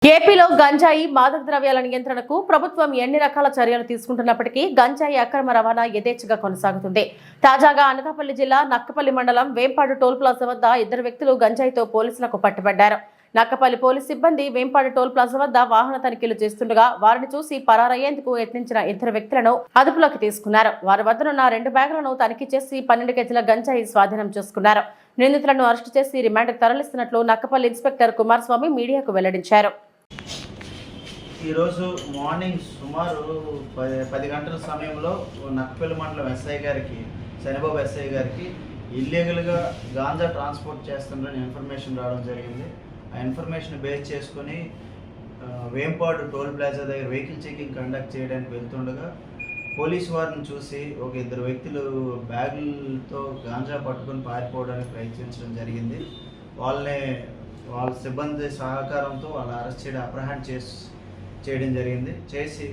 ఏపీలో గంజాయి మాదక ద్రవ్యాల నియంత్రణకు ప్రభుత్వం ఎన్ని రకాల చర్యలు తీసుకుంటున్నప్పటికీ గంజాయి అక్రమ రవాణా యథేచ్ఛగా కొనసాగుతుంది. తాజాగా అనకాపల్లి జిల్లా నక్కపల్లి మండలం వేంపాడు టోల్ ప్లాజా వద్ద ఇద్దరు వ్యక్తులు గంజాయితో పోలీసులకు పట్టుబడ్డారు. నక్కపల్లి పోలీసు సిబ్బంది వేంపాడు టోల్ ప్లాజా వద్ద వాహన తనిఖీలు చేస్తుండగా వారిని చూసి పరారయ్యేందుకు యత్నించిన ఇద్దరు వ్యక్తులను అదుపులోకి తీసుకున్నారు. వారి వద్దనున్న 2 బ్యాగులను తనిఖీ చేసి 12 కేజీల గంజాయి స్వాధీనం చేసుకున్నారు. నిందితులను అరెస్టు చేసి రిమాండ్కు తరలిస్తున్నట్లు నక్కపల్లి ఇన్స్పెక్టర్ కుమారస్వామి మీడియాకు వెల్లడించారు. ఈరోజు మార్నింగ్ సుమారు 10 గంటల సమయంలో నక్కపల్లి మండలం ఎస్ఐ గారికి శనిబాబు ఎస్ఐ గారికి ఇల్లీగల్గా గాంజా ట్రాన్స్పోర్ట్ చేస్తుందని ఇన్ఫర్మేషన్ రావడం జరిగింది. ఆ ఇన్ఫర్మేషన్ బేస్ చేసుకొని వేంపాడు టోల్ ప్లాజా దగ్గర వెహికల్ చెకింగ్ కండక్ట్ చేయడానికి వెళ్తుండగా పోలీసు వారిని చూసి ఒక 2 వ్యక్తులు బ్యాగులతో గాంజా పట్టుకొని పారిపోవడానికి ప్రయత్నించడం జరిగింది. వాళ్ళ సిబ్బంది సహకారంతో వాళ్ళని అరెస్ట్ చేయడం అప్రహెండ్ చేయడం జరిగింది. చేసి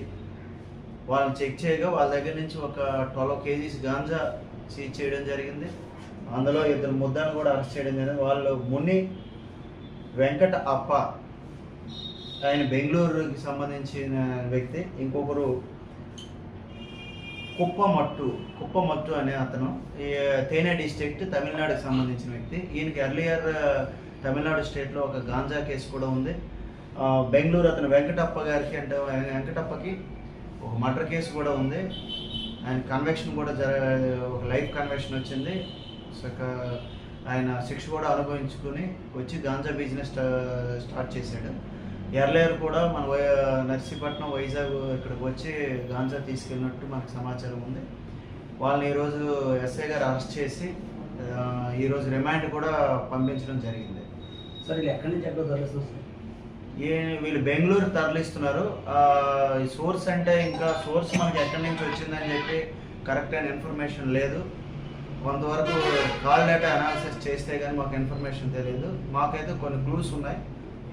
వాళ్ళని చెక్ చేయగా వాళ్ళ దగ్గర నుంచి ఒక 12 కేజీస్ గాంజా సీజ్ చేయడం జరిగింది. అందులో 2 ముద్దాను కూడా అరెస్ట్ చేయడం జరిగింది. వాళ్ళు ముని వెంకట అప్ప, ఆయన బెంగళూరుకి సంబంధించిన వ్యక్తి. ఇంకొకరు కుప్పమట్టు అనే అతను ఈ తేనె డిస్ట్రిక్ట్ తమిళనాడుకి సంబంధించిన వ్యక్తి. ఈయనకి ఎర్లియర్ తమిళనాడు స్టేట్లో ఒక గాంజా కేసు కూడా ఉంది. బెంగళూరు అతను వెంకటప్ప గారికి అంటే వెంకటప్పకి ఒక మర్డర్ కేసు కూడా ఉంది. ఆయన కన్వెక్షన్ కూడా ఒక లైఫ్ కన్వెక్షన్ వచ్చింది. ఆయన శిక్ష కూడా అనుభవించుకుని వచ్చి గాంజా బిజినెస్ స్టార్ట్ చేశాడు. ఎర్లేయర్ కూడా మన నర్సీపట్నం వైజాగ్ ఇక్కడికి వచ్చి గాంజా తీసుకెళ్ళినట్టు మనకు సమాచారం ఉంది. వాళ్ళని ఈరోజు ఎస్ఐ గారు అరెస్ట్ చేసి ఈరోజు రిమాండ్ కూడా పంపించడం జరిగింది. సార్ ఎక్కడి నుంచి ఎక్కడ తరలిస్తారు? వీళ్ళు బెంగళూరు తరలిస్తున్నారు. ఈ సోర్స్ అంటే ఇంకా సోర్స్ మనకి ఎక్కడి నుంచి వచ్చిందని చెప్పి కరెక్ట్ అయిన ఇన్ఫర్మేషన్ లేదు. కొంతవరకు కాల్ డేటా అనాలిసిస్ చేస్తే కానీ మాకు ఇన్ఫర్మేషన్ తెలియదు. మాకైతే కొన్ని క్లూస్ ఉన్నాయి.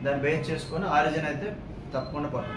దాన్ని బేస్ చేసుకొని ఆరిజిన్ అయితే తప్పకుండా పడుతుంది.